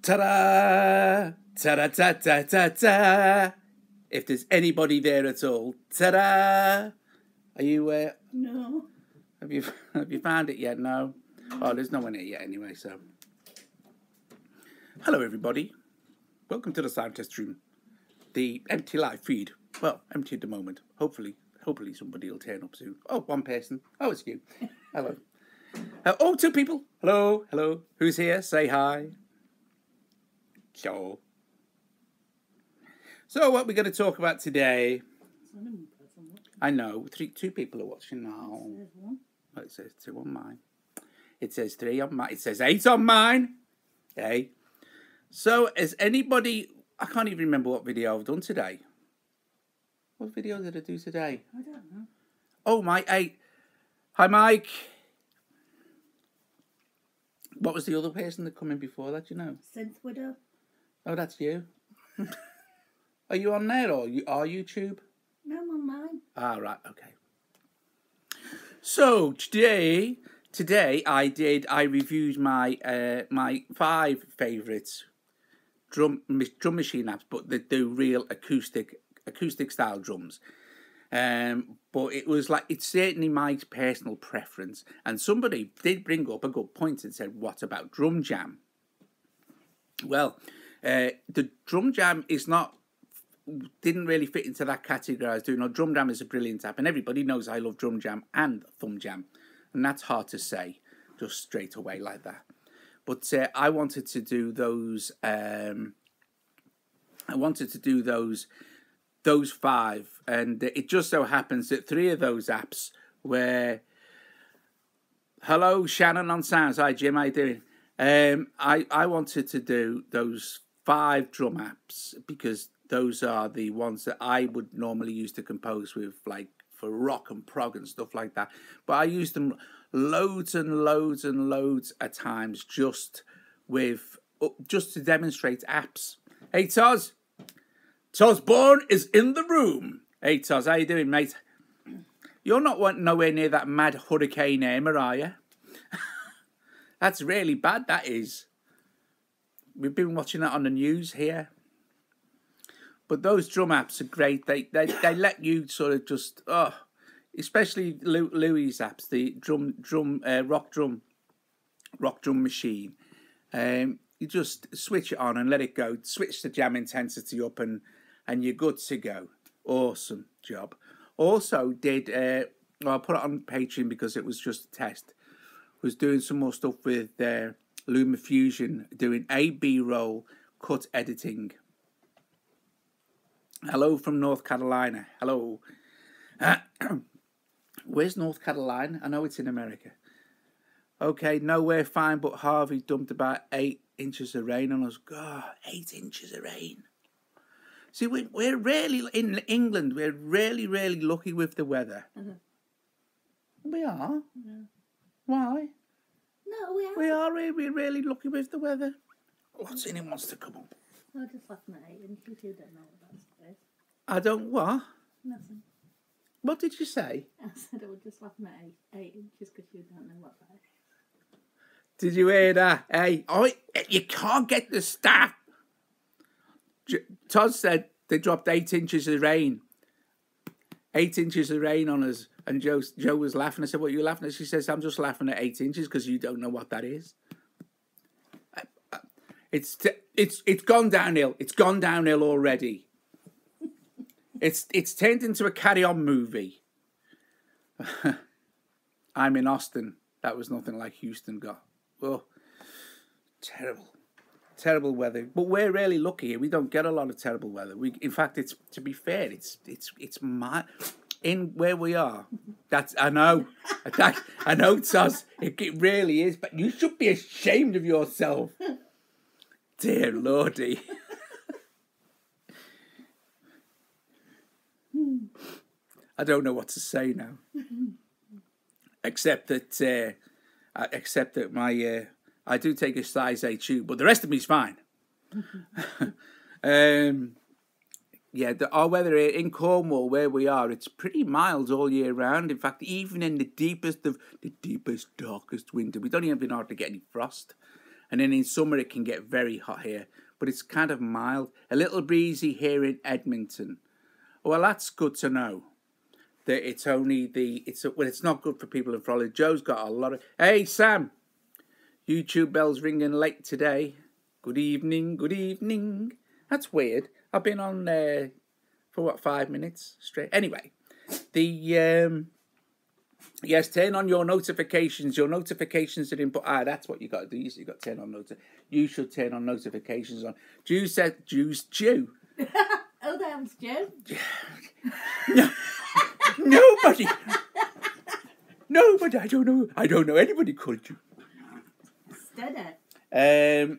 Ta-da! Ta-da-ta-ta-ta-ta! If there's anybody there at all, ta-da! Are you, No. have you found it yet? No? Oh, there's no one here yet anyway, so. Hello, everybody. Welcome to the Sound Test Room. The empty live feed. Well, empty at the moment. Hopefully somebody will turn up soon. Oh, one person. Oh, it's you. Hello. Oh, two people. Hello, hello. Who's here? Say hi. So what we're going to talk about today? I know, two people are watching now. Oh, it says 2 on mine. It says 3 on mine. It says 8 on mine. Okay. So, has anybody... I can't even remember what video I've done today. What video did I do today? I don't know. Oh, Mike 8. Hi, Mike. What was the other person that come in before that, you know? Synth Widow. Oh, that's you. Are you on there or are YouTube? No, I'm on mine. Ah, right, okay. So today I reviewed my my 5 favourites drum machine apps, but they do real acoustic style drums. But it was like, it's certainly my personal preference. And somebody did bring up a good point and said, what about Drum Jam? Well, the Drum Jam didn't really fit into that category I was doing. No, Drum Jam is a brilliant app, and everybody knows I love Drum Jam and Thumb Jam, and that's hard to say just straight away like that. But I wanted to do those. Those 5, and it just so happens that 3 of those apps were. Hello, Shannon on Sounds. Hi, Jim. How you doing? I wanted to do those 5 drum apps because those are the ones that I would normally use to compose with, like for rock and prog and stuff like that. But I use them loads and loads and loads of times just to demonstrate apps. Hey, Toz. Toz Bourne is in the room. Hey, Toz, how you doing, mate? You're not nowhere near that mad Hurricane Irma, are you? That's really bad, that is. We've been watching that on the news here. But those drum apps are great. They let you sort of just, especially Louis' apps, the rock drum machine. You just switch it on and let it go. Switch the jam intensity up and you're good to go. Awesome job. Also did, I put it on Patreon because it was just a test. Was doing some more stuff with LumaFusion, doing A/B roll cut editing. Hello from North Carolina. Hello. Where's North Carolina? I know it's in America. Okay, nowhere fine, but Harvey dumped about 8 inches of rain on us. God, 8 inches of rain. See, we're really, in England, we're really, really lucky with the weather. We are? No. Why? No, we are. We're really lucky with the weather. What's in it wants to come up? I just laughing at 8 inches. You don't know what that is. I don't what? Nothing. What did you say? I said I was just laughing at 8 inches because you don't know what that is. Did you hear that? Hey, you can't get the staff. Todd said they dropped 8 inches of rain. 8 inches of rain on us. And Joe was laughing. I said, what are you laughing at? She says, I'm just laughing at 8 inches because you don't know what that is. It's gone downhill. It's gone downhill already. It's turned into a Carry On movie. I'm in Austin. That was nothing like Houston got. Oh, terrible weather. But we're really lucky here. We don't get a lot of terrible weather. In fact, to be fair, it's in where we are. I know, Toz. It really is. But you should be ashamed of yourself. Dear Lordy. I don't know what to say now. Except that I do take a size 8 shoe, but the rest of me's fine. Yeah, our weather here in Cornwall, where we are, it's pretty mild all year round. In fact, even in the deepest, darkest winter, we don't even hardly get any frost. And then in summer it can get very hot here, but it's kind of mild. A little breezy here in Edmonton. Well, that's good to know. That it's only it's not good for people in Florida. Joe's got a lot of... Hey, Sam! YouTube bell's ringing late today. Good evening, good evening. That's weird. I've been on for what, 5 minutes straight. Anyway, yes, turn on your notifications. Your notifications are input. That's what you got to do. You got to turn on You should turn on notifications on. Jew said, Jew. Oh, that was Joe. No, nobody. Nobody. I don't know anybody called you. Steady.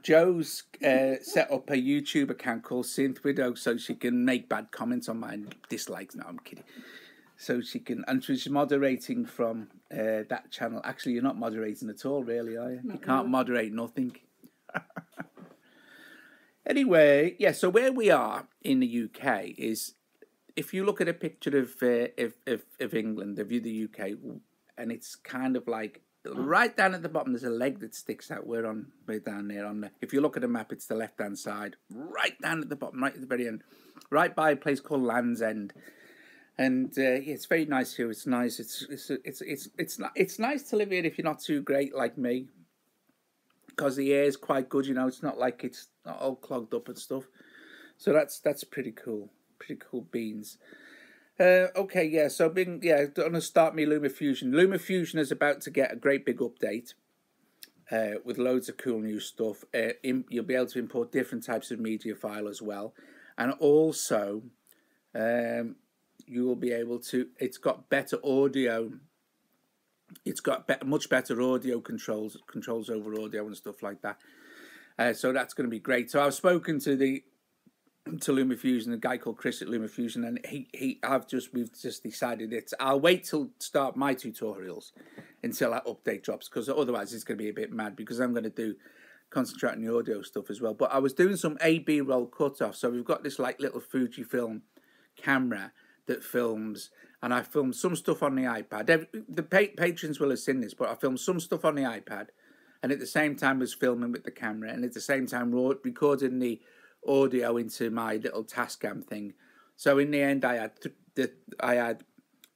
Joe's set up a YouTube account called Synth Widow so she can make bad comments on my dislikes. No, I'm kidding. So she can, and she's moderating from that channel. Actually, you're not moderating at all, really, are you? You can't moderate nothing. Anyway, yeah. So where we are in the UK is, if you look at a picture of England, the view of the UK, and it's kind of like right down at the bottom. There's a leg that sticks out. We're down there on the. If you look at the map, it's the left-hand side, right down at the bottom, right at the very end, right by a place called Land's End. And yeah, it's very nice here. It's nice. It's nice to live here if you're not too great like me, because the air is quite good. You know, it's not like it's not all clogged up and stuff. So that's pretty cool. Pretty cool beans. Okay, yeah. So going to start me LumaFusion. LumaFusion is about to get a great big update with loads of cool new stuff. You'll be able to import different types of media file as well, and also. You will be able to. It's got better audio. It's got much better audio controls over audio and stuff like that. So that's going to be great. So I've spoken to LumaFusion, a guy called Chris at LumaFusion, and we've just decided I'll wait till start my tutorials until that update drops, because otherwise it's going to be a bit mad, because I'm going to concentrate on the audio stuff as well. But I was doing some A/B roll cutoff, so we've got this like little Fujifilm camera that films, and I filmed some stuff on the iPad. The patrons will have seen this, but I filmed some stuff on the iPad, and at the same time was filming with the camera, and at the same time recording the audio into my little Tascam thing. So in the end, I had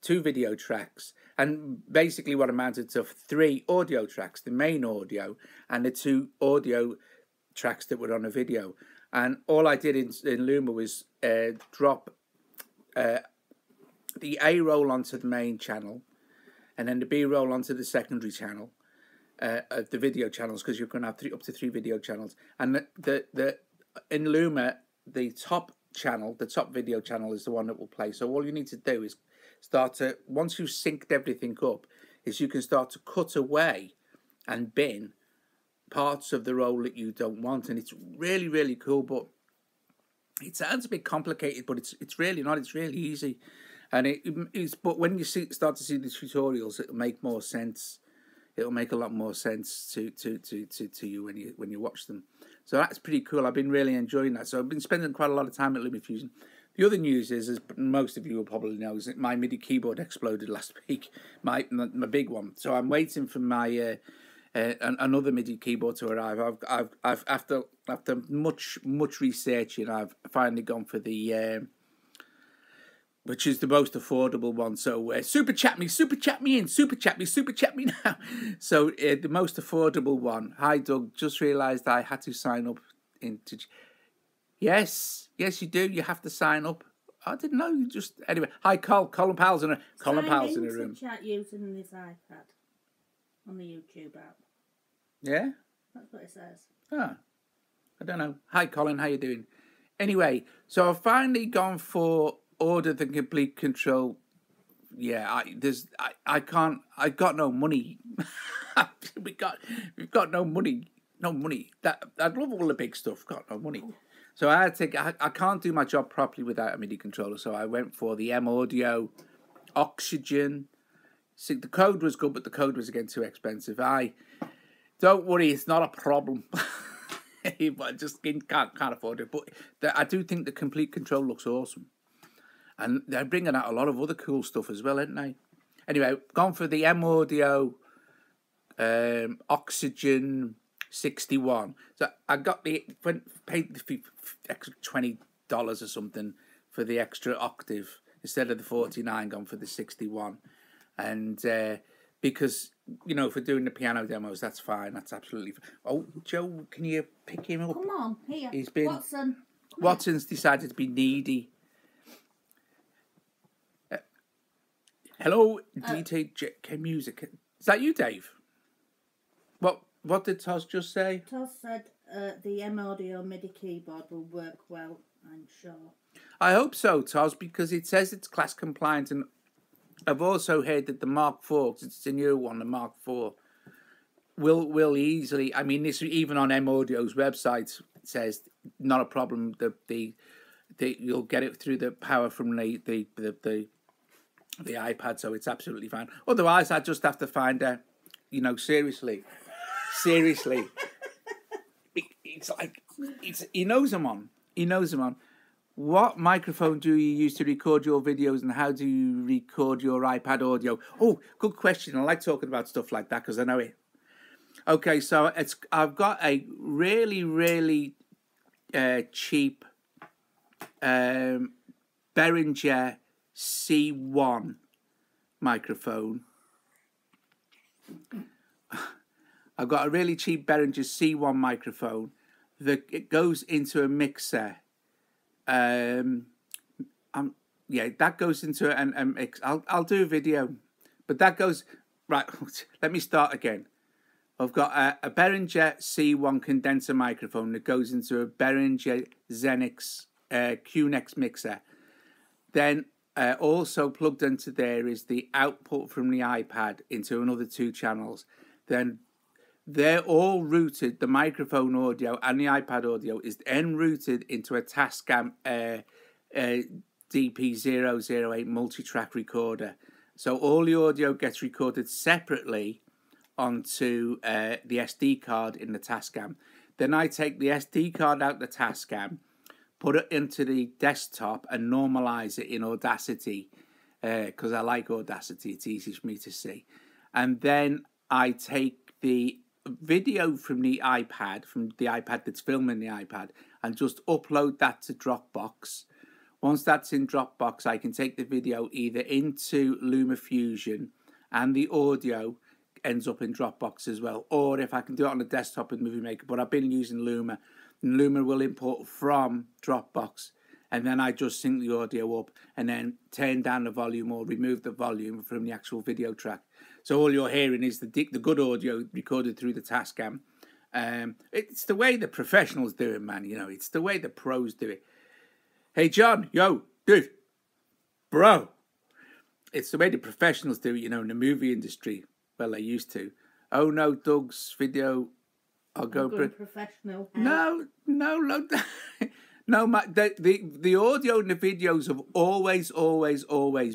2 video tracks, and basically what amounted to 3 audio tracks: the main audio and the 2 audio tracks that were on a video. And all I did in Luma was drop the A roll onto the main channel, and then the B roll onto the secondary channel, the video channels, because you're going to have up to 3 video channels. And in Luma, the top channel, the top video channel, is the one that will play. So all you need to do is once you've synced everything up, is you can start to cut away and bin parts of the roll that you don't want, and it's really, really cool. But it sounds a bit complicated, but it's really not. It's really easy. And but when you start to see the tutorials, it'll make more sense. It'll make a lot more sense to you when you watch them. So that's pretty cool. I've been really enjoying that. So I've been spending quite a lot of time at LumaFusion. The other news is, as most of you will probably know, is that my MIDI keyboard exploded last week. My big one. So I'm waiting for my another MIDI keyboard to arrive. I've after much researching, I've finally gone for the which is the most affordable one. So super chat me in, super chat me now. So the most affordable one. Hi Doug, just realised I had to sign up into. Yes, you do. You have to sign up. I didn't know. You just anyway. Hi Colin Powell's in a room. Chat using this iPad on the YouTube app. Yeah, that's what it says. Ah, I don't know. Hi Colin, how you doing? Anyway, so I've finally gone for Order the Complete Control. Yeah, I can't. I got no money. We've got no money. No money. I'd love all the big stuff. Got no money. So I had to. I can't do my job properly without a MIDI controller. So I went for the M Audio Oxygen. See, the code was good, but the code was again too expensive. Don't worry, it's not a problem. I just can't afford it. But I do think the Complete Control looks awesome. And they're bringing out a lot of other cool stuff as well, aren't they? Anyway, gone for the M Audio Oxygen 61. So I got paid the extra $20 or something for the extra octave instead of the 49, gone for the 61. And because, you know, for doing the piano demos, that's fine. That's absolutely fine. Oh, Joe, can you pick him up? Come on, here. He's been... Watson. Watson's decided to be needy. Hello, DTJ Music. Is that you, Dave? What did Toz just say? Toz said the M-Audio MIDI keyboard will work well, I'm sure. I hope so, Toz, because it says it's class compliant, and I've also heard that the Mark IV, it's a new one, the Mark IV, will easily. I mean, this even on M-Audio's website it says not a problem. You'll get it through the power from the iPad, so it's absolutely fine. Otherwise, I just have to find a, you know, seriously. It's like he knows them on. He knows them on. What microphone do you use to record your videos, and how do you record your iPad audio? Oh, good question. I like talking about stuff like that because I know it. Okay, so I've got a really cheap Behringer C1 microphone. I've got a really cheap Behringer C1 microphone that it goes into a mixer. Yeah, that goes into a mix. I'll do a video, but that goes right. Let me start again. I've got a Behringer C1 condenser microphone that goes into a Behringer Xenix QNex mixer. Then also plugged into there is the output from the iPad into another 2 channels. Then they're all routed, the microphone audio and the iPad audio is then routed into a Tascam DP008 multi-track recorder. So all the audio gets recorded separately onto the SD card in the Tascam. Then I take the SD card out the Tascam, put it into the desktop and normalize it in Audacity because I like Audacity. It's easy for me to see. And then I take the video from the iPad that's filming the iPad, and just upload that to Dropbox. Once that's in Dropbox, I can take the video either into LumaFusion, and the audio ends up in Dropbox as well, or if I can do it on the desktop with Movie Maker. But I've been using Luma, and Luma will import from Dropbox, and then I just sync the audio up and then turn down the volume or remove the volume from the actual video track. So all you're hearing is the good audio recorded through the Tascam. It's the way the professionals do it, man. You know, it's the way the pros do it. Hey, John, yo, dude, bro. It's the way the professionals do it, you know, in the movie industry. Well, they used to. Oh, no, Doug's video. I'll go professional. No. No, the audio and the videos have always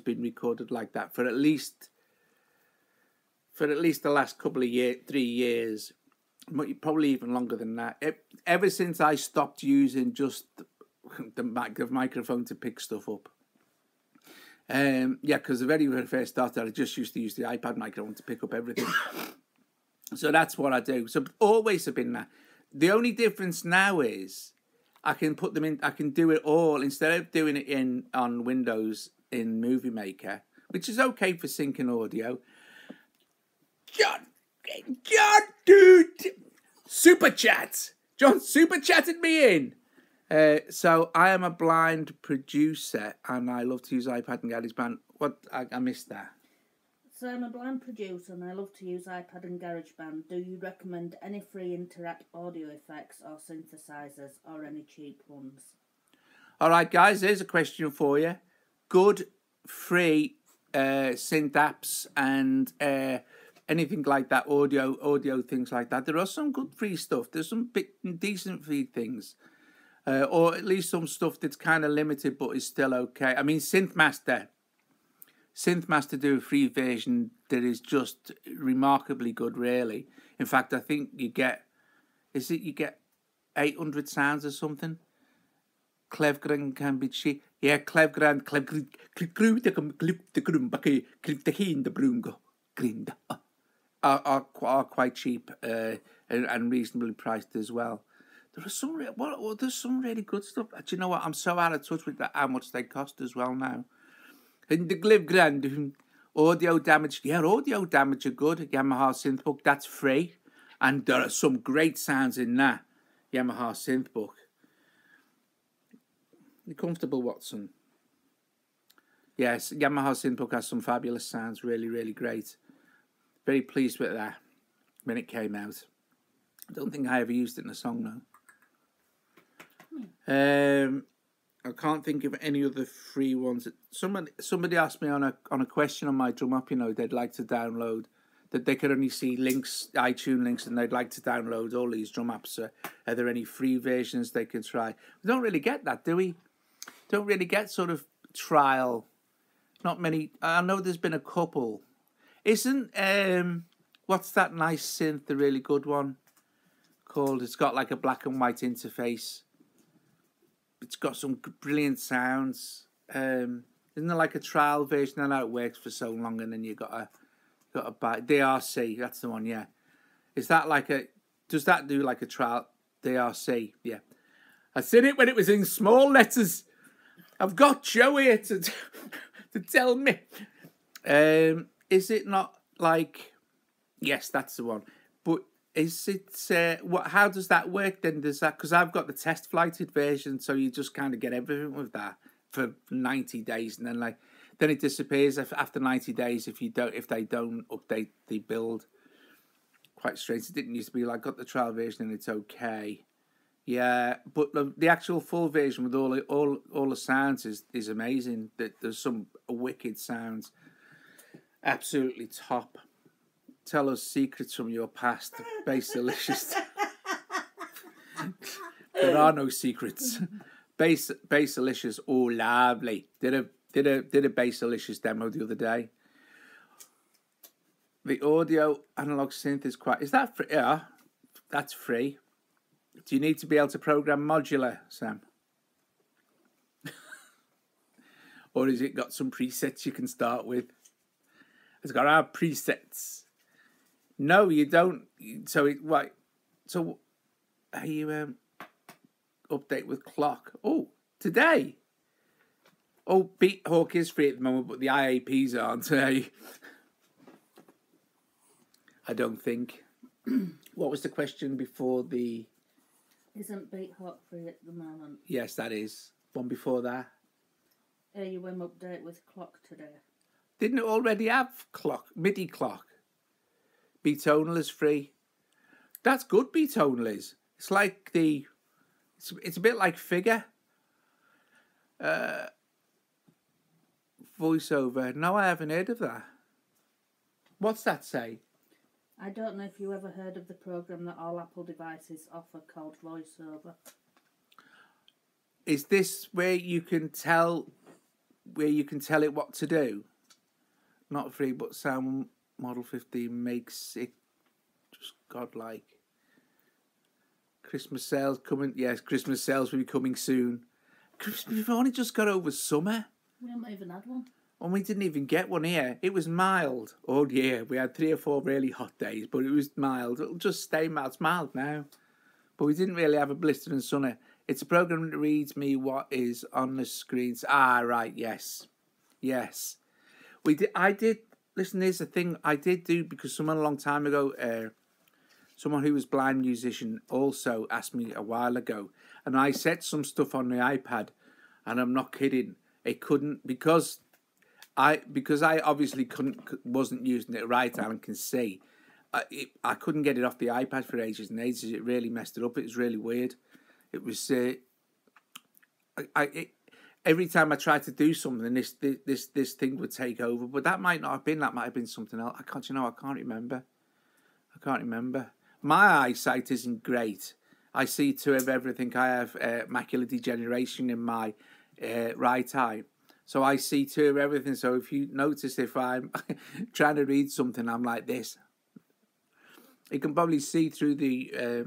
been recorded like that for at least the last couple of 3 years, probably even longer than that. Ever since I stopped using just the microphone to pick stuff up. Yeah, because the very first started, I just used to use the iPad microphone to pick up everything. So that's what I do. So always have been that. The only difference now is I can put them in. I can do it all instead of doing it on Windows in Movie Maker, which is okay for syncing audio. John, dude, super chat. John super chatted me in. So I am a blind producer and I love to use iPad and GarageBand. What I missed that. So I'm a blind producer and I love to use iPad and GarageBand. Do you recommend any free Interact audio effects or synthesizers or any cheap ones? All right, guys, here's a question for you. Good free synth apps and anything like that, audio things like that. There are some good free stuff. There's some decent free things. Or at least some stuff that's kind of limited but is still okay. I mean, Synthmaster do a free version that is just remarkably good, really. In fact, I think you get 800 sounds or something. Clevgren can be cheap. Yeah, Clevgren are quite cheap. and reasonably priced as well. There's some really good stuff. Do you know what? I'm so out of touch with that, how much they cost as well now. And the Gliv Grand audio damage. Yeah, audio damage are good. Yamaha Synthbook, that's free. And there are some great sounds in that Yamaha Synthbook. You comfortable, Watson? Yes, Yamaha Synthbook has some fabulous sounds. Really, really great. Very pleased with that when it came out. I don't think I ever used it in a song, though. I can't think of any other free ones. Somebody asked me on a question on my drum up, they'd like to download, that they could only see links, iTunes links, and they'd like to download all these drum apps. Are there any free versions they can try? We don't really get that, do we? Don't really get sort of trial. Not many. I know there's been a couple. Isn't what's that nice synth, the really good one called? It's got like a black and white interface. It's got some brilliant sounds. Isn't there like a trial version? I know it works for so long, and then you got to buy DRC. That's the one, yeah. Is that like a? Does that do like a trial DRC? Yeah. I seen it when it was in small letters. I've got Joe here to tell me. Is it not like? Yes, that's the one. But is it what? How does that work then? Does that, because I've got the test flighted version, so you just kind of get everything with that for 90 days, and then it disappears after 90 days if they don't update the build. Quite strange. It didn't used to be like, got the trial version and it's okay. Yeah, but the actual full version with all the sounds is amazing. There's some wicked sounds. Absolutely top. Tell us secrets from your past. Bass-alicious. There are no secrets. Bass-alicious. Oh, lovely. Did a Bass-alicious demo the other day. The audio analog synth is quite. Is that free? Yeah, that's free. Do you need to be able to program modular, Sam? Or has it got some presets you can start with? It's got our presets. No, you don't. So are you update with clock? Oh, today. Oh, Beat Hawk is free at the moment, but the IAPs aren't today. I don't think. What was the question before the? Isn't Beat Hawk free at the moment? Yes, that is. One before that. AUM update with clock today. Didn't it already have clock, MIDI clock? Beatonal is free. That's good, Beatonal is. It's like it's a bit like Figure. Voiceover. No, I haven't heard of that. What's that say? I don't know if you ever heard of the program that all Apple devices offer called VoiceOver. Is this where you can tell it what to do? Not free, but Sound Model 15 makes it just godlike. Christmas sales coming. Yes, Christmas sales will be coming soon. We've only just got over summer. We haven't even had one. And we didn't even get one here. It was mild all year. We had 3 or 4 really hot days, but it was mild. It'll just stay mild. It's mild now. But we didn't really have a blistering summer. It's a program that reads me what is on the screens. Ah, right, yes. Yes. I did, listen, here's the thing I did do, because someone a long time ago, someone who was a blind musician also asked me a while ago, and I set some stuff on the iPad, and I'm not kidding. It couldn't, because I obviously wasn't using it right, Alan can see. I couldn't get it off the iPad for ages and ages. It really messed it up. It was really weird. It was every time I tried to do something, this thing would take over. But that might not have been. That might have been something else. I can't remember. My eyesight isn't great. I see 2 of everything. I have macular degeneration in my right eye. So I see 2 of everything. So if you notice, if I'm trying to read something, I'm like this. You can probably see through the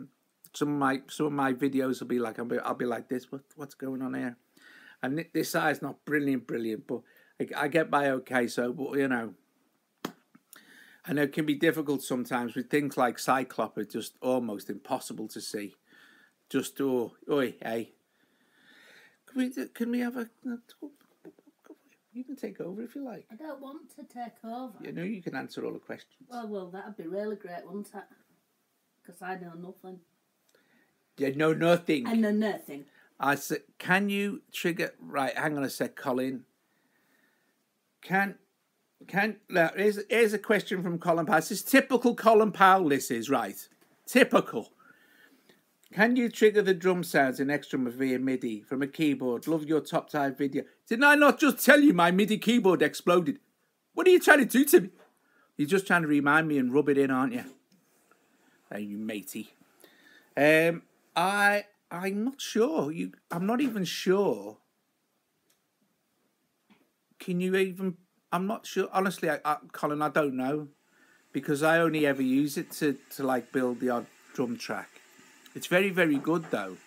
some of my videos will be like I'll be like this. What's going on here? And this eye is not brilliant, but I get by okay. So, but And it can be difficult sometimes with things like Cyclop are just almost impossible to see. Just, hey. Can we have a... You can take over if you like. I don't want to take over. You know you can answer all the questions. Well, that'd be really great, wouldn't it? Because I know nothing. You know nothing. I know nothing. I said, can you trigger... Right, hang on a sec, Colin. Now, here's a question from Colin Powell. This is typical Colin Powell, this is, right? Typical. Can you trigger the drum sounds in X-Drummer via MIDI from a keyboard? Love your top 5 video. Didn't I not just tell you my MIDI keyboard exploded? What are you trying to do to me? You're just trying to remind me and rub it in, aren't you? Hey, you matey. I'm not sure. I'm not even sure. Can you even... I'm not sure. Honestly, Colin, I don't know. Because I only ever use it to like build the odd drum track. It's very, very good though.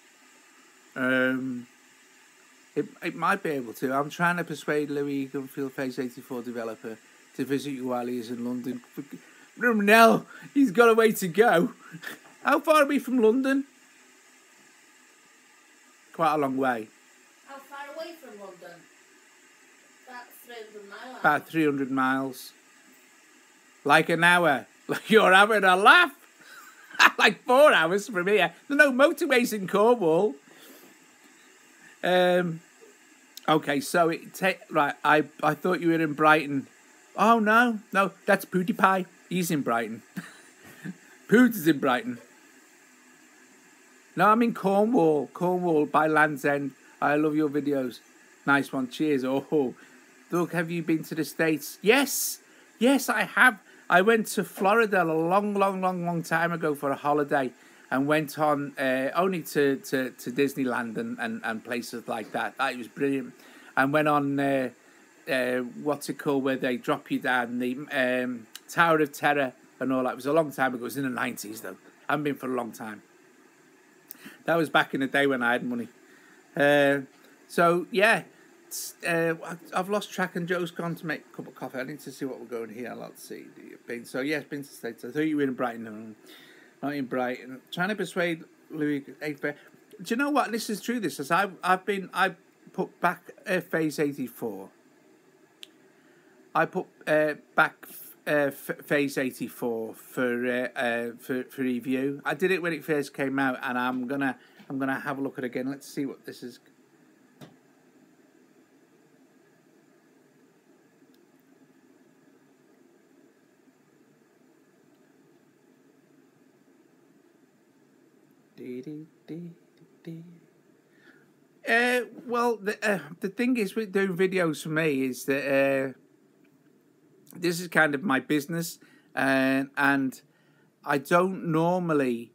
It might be able to. I'm trying to persuade Louis Gunfield Phase 84 developer to visit you while he is in London. No, he's got a way to go. How far are we from London? Quite a long way. How far away from London? About 300 miles. About 300 miles. Like an hour. Like you're having a laugh. Like 4 hours from here. There's no motorways in Cornwall. Okay, so right. I thought you were in Brighton. Oh no, that's PewDiePie. He's in Brighton. Poot is in Brighton. No, I'm in Cornwall. Cornwall by Land's End. I love your videos. Nice one. Cheers. Oh, look, have you been to the States? Yes, I have. I went to Florida a long time ago for a holiday and went on only to Disneyland and places like that. It was brilliant. And went on, what's it called, where they drop you down, the Tower of Terror and all that. It was a long time ago. It was in the 90s, though. I haven't been for a long time. That was back in the day when I had money. So, yeah. I've lost track and Joe's gone to make a cup of coffee. I need to see what we're going here. Let's see. So yes, been to the States. I thought you were in Brighton. No, not in Brighton. Trying to persuade Louis. Do you know what? This is true. This is I put back Phase 84. I put back Phase 84 for review. I did it when it first came out, and I'm gonna have a look at it again. Let's see what this is. Well, the thing is with doing videos for me is that this is kind of my business, and I don't normally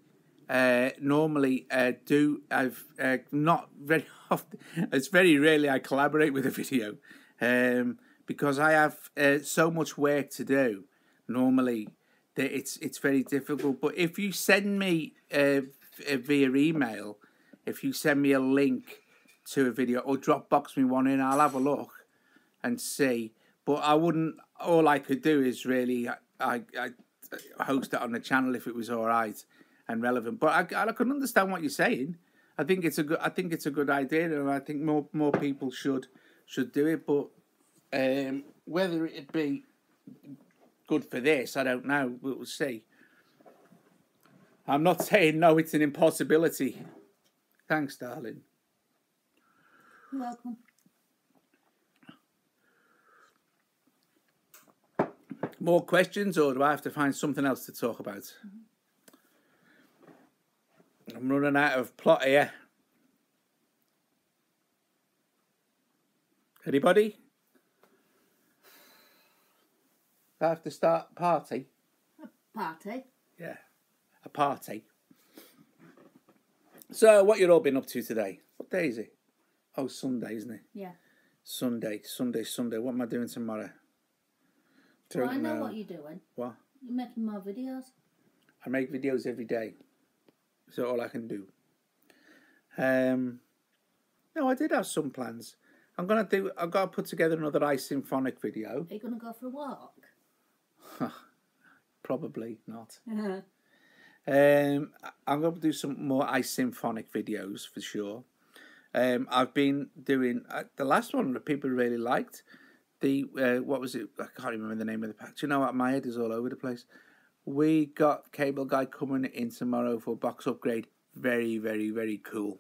do. I've not very often. It's very rarely I collaborate with a video, because I have so much work to do. Normally, that it's very difficult. But if you send me via email, if you send me a link to a video or Dropbox me one in, I'll have a look and see. But I wouldn't. All I could do is really I host it on the channel if it was all right and relevant. But I can understand what you're saying. I think it's a good idea, and I think more people should do it. But whether it'd be good for this, I don't know. We'll see. I'm not saying no, it's an impossibility. Thanks, darling. You're welcome. More questions, or do I have to find something else to talk about? I'm running out of plot here. Anybody? I have to start a party. A party? Yeah, a party. So, what you all been up to today? What day is it? Oh, Sunday, isn't it? Yeah. Sunday. What am I doing tomorrow? Well, I know what you're doing. What? You're making more videos. I make videos every day. So all I can do. No, I did have some plans. I've got to put together another Ice Symphonic video. Are you gonna go for a walk? probably not. Uh-huh. I'm going to do some more iSymphonic videos for sure. I've been doing the last one that people really liked. The what was it? I can't remember the name of the pack. Do you know what? My head is all over the place. We got Cable Guy coming in tomorrow for box upgrade. Very, very, very cool.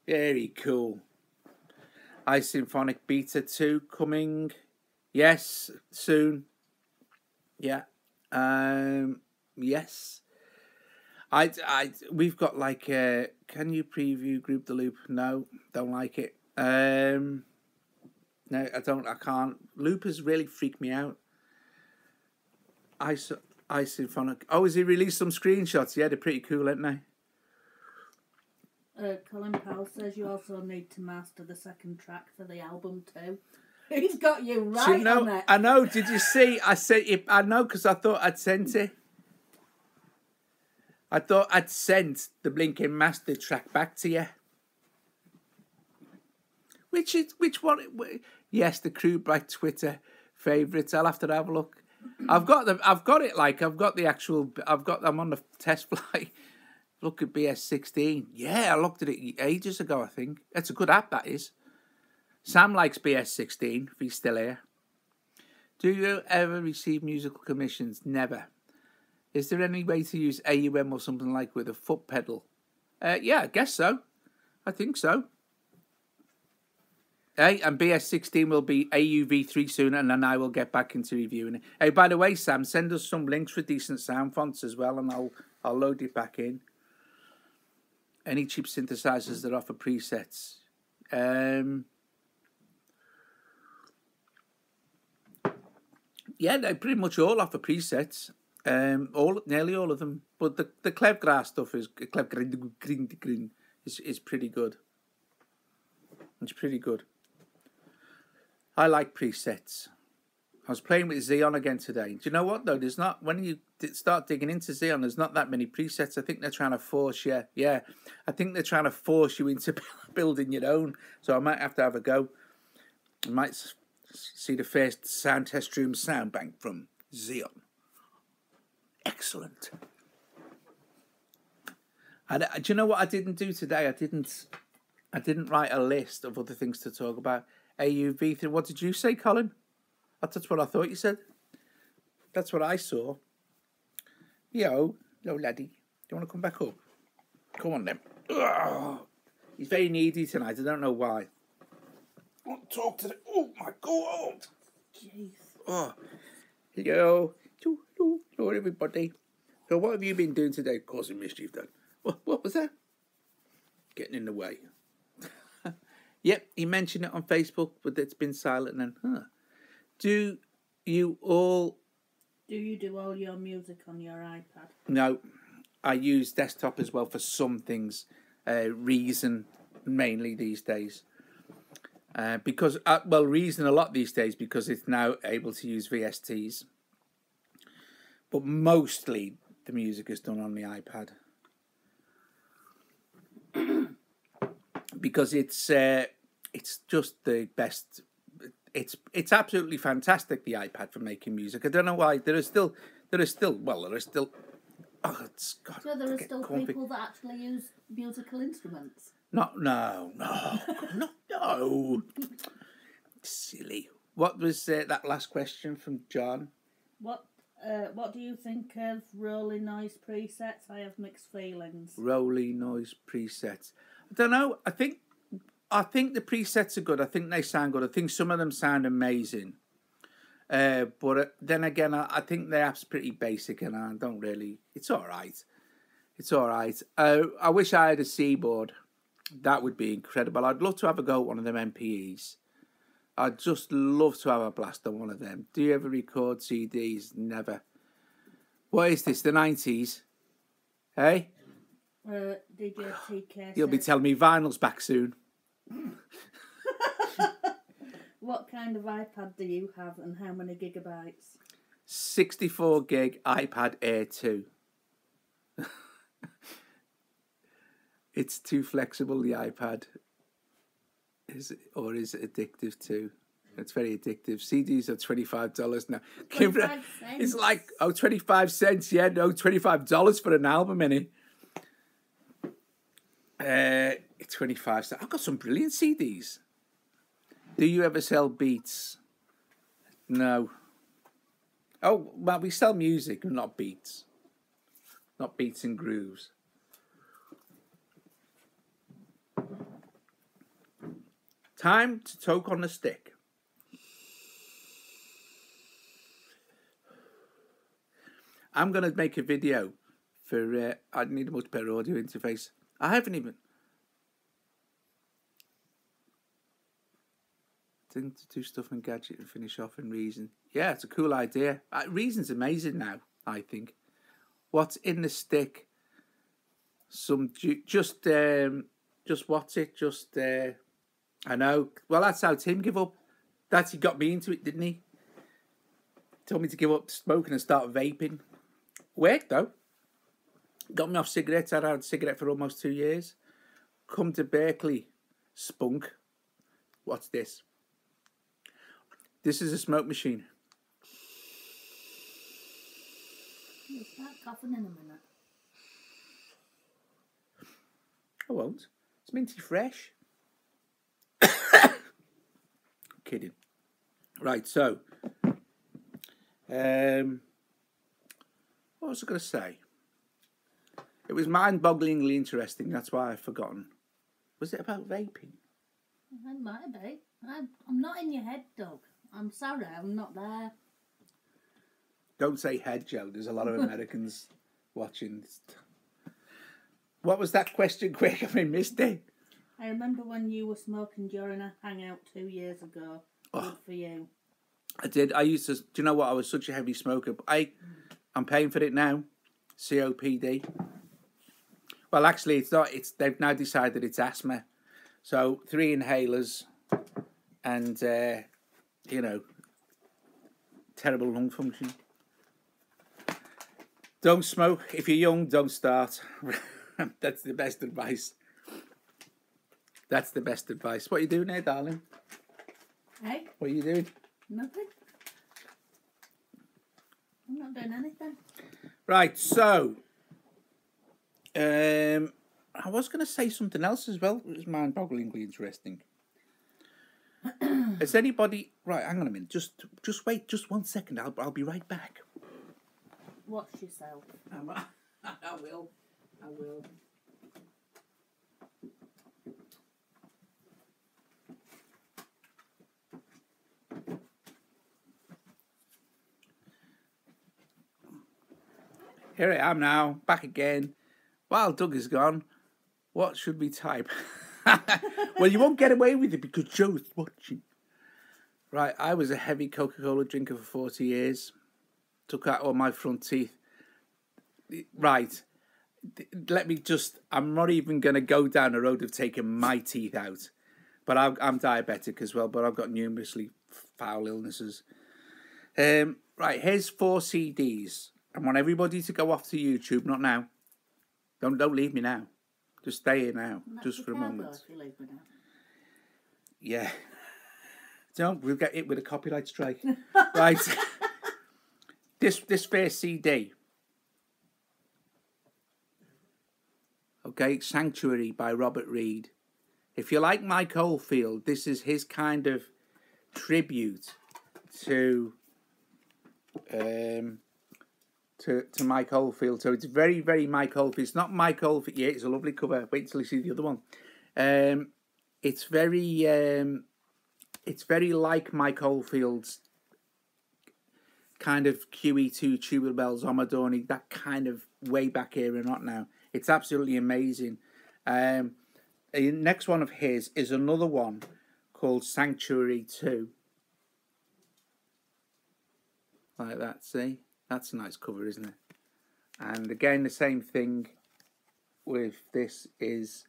Very cool. iSymphonic Beta 2 coming. Yes, soon. Yeah. Yes. We've got like can you preview Group the Loop? No, don't like it. No, I can't. Loop has really freaked me out. iSymphonic. Oh, has he released some screenshots? Yeah, they're pretty cool, aren't they? Colin Powell says you also need to master the second track for the album too. He's got you right on it. I know. Did you see? I know because I thought I'd sent it. I thought I'd sent the blinking master track back to you. Which one? Yes, the Crew Bright Twitter favourites. I'll have to have a look. I'm on the test flight. Look at BS16. Yeah, I looked at it ages ago, I think. It's a good app, that is. Sam likes BS16, if he's still here. Do you ever receive musical commissions? Never. Is there any way to use AUM or something like with a foot pedal? Yeah, I guess so. I think so. Hey, and BS16 will be AUV3 soon, and then I will get back into reviewing it. Hey, by the way, Sam, send us some links for decent sound fonts as well, and I'll load it back in. Any cheap synthesizers that offer presets? Yeah, they pretty much all offer presets. Nearly all of them. But the Clevgrass stuff is pretty good. It's pretty good. I like presets. I was playing with Xeon again today. Do you know what though? There's not, when you start digging into Xeon, there's not that many presets. I think they're trying to force you. Yeah, I think they're trying to force you into building your own. So I might have to have a go. I might see the first sound test room sound bank from Xeon. Excellent. And do you know what I didn't do today? I didn't write a list of other things to talk about. AUV3. What did you say, Colin? That's what I thought you said. That's what I saw. Yo, laddie. Do you want to come back up? Come on then. Ugh. He's very needy tonight. I don't know why. I want to talk to the... Oh, my God. Jeez. Oh. Hello, everybody. So what have you been doing today? Causing mischief, then. What was that? Getting in the way. Yep, he mentioned it on Facebook, but it's been silent then. Do you do all your music on your iPad? No, I use desktop as well for some things. Reason mainly these days. Because Reason a lot these days because it's now able to use VSTs. But mostly the music is done on the iPad. Because it's just the best. It's absolutely fantastic, the iPad, for making music. I don't know why. There are still. Oh, it's God. So there are still people that actually use musical instruments. No. Silly. What was that last question from John? What do you think of Rolling Noise presets? I have mixed feelings. Rolling Noise presets. I don't know. I think the presets are good. I think they sound good. I think some of them sound amazing. But then again, I think the app's pretty basic, and I don't really. It's all right. I wish I had a keyboard. That would be incredible. I'd love to have a go at one of them MPEs. I'd just love to have a blast on one of them. Do you ever record CDs? Never. What is this? The 90s? Hey? DJ TK. You'll be telling me vinyl's back soon. What kind of iPad do you have and how many gigabytes? 64 gig iPad Air 2. It's too flexible, the iPad. Is it addictive too? It's very addictive. CDs are $25 now. 25 It's cents. like, 25 cents. Yeah, no, $25 for an album, innit? 25 cents. I've got some brilliant CDs. Do you ever sell beats? No. Oh, well, we sell music, not beats. Not beats and grooves. Time to toke on the stick. I'm going to make a video for... I need a much better audio interface. I haven't even... Think to do stuff and gadget and finish off in Reason. Yeah, it's a cool idea. Reason's amazing now, I think. What's in the stick? Some... Just what's it? Just... I know. Well, that's how Tim gave up. He got me into it, didn't he? Told me to give up smoking and start vaping. Worked, though. Got me off cigarettes. I'd had a cigarette for almost 2 years. Come to Berkeley. Spunk. What's this? This is a smoke machine. You'll start coughing in a minute. I won't. It's minty fresh. Kidding. Right, so what was I going to say? It was mind-bogglingly interesting. That's why I've forgotten. Was it about vaping? It might be. I'm not in your head, Doug. I'm sorry, I'm not there. Don't say head, Joe. There's a lot of Americans watching. What was that question, quick? I missed it. I remember when you were smoking during a hangout 2 years ago. Good for you. I did. I used to... Do you know what? I was such a heavy smoker. I'm paying for it now. COPD. Well, actually, it's not. They've now decided it's asthma. So 3 inhalers and, terrible lung function. Don't smoke. If you're young, don't start. That's the best advice. That's the best advice. What are you doing there, darling? Hey? What are you doing? Nothing. I'm not doing anything. Right, so... I was going to say something else as well. It was mind-bogglingly interesting. Has anybody... Right, hang on a minute. Just wait just 1 second. I'll be right back. Watch yourself. I will. Here I am now, back again. While Doug is gone, what should we type? Well, you won't get away with it because Joe's watching. Right, I was a heavy Coca-Cola drinker for 40 years. Took out all my front teeth. Right, let me just... I'm not even going to go down the road of taking my teeth out. But I'm diabetic as well, but I've got numerously foul illnesses. Right, here's 4 CDs. I want everybody to go off to YouTube, not now. Don't leave me now. Just stay here now, just for a moment. If you leave me now. Yeah. Don't. We'll get hit with a copyright strike. Right. This first CD. Okay, Sanctuary by Robert Reed. If you like Mike Oldfield, this is his kind of tribute to Mike Oldfield. So it's very, very Mike Oldfield. It's not Mike Oldfield. Yeah, it's a lovely cover. Wait until you see the other one. It's very like Mike Oldfield's kind of QE2, Tubular Bells, Omadorni, that kind of way back era, not now. It's absolutely amazing. The next one of his is another one called Sanctuary 2. Like that, see? That's a nice cover, isn't it? And again, the same thing with this is...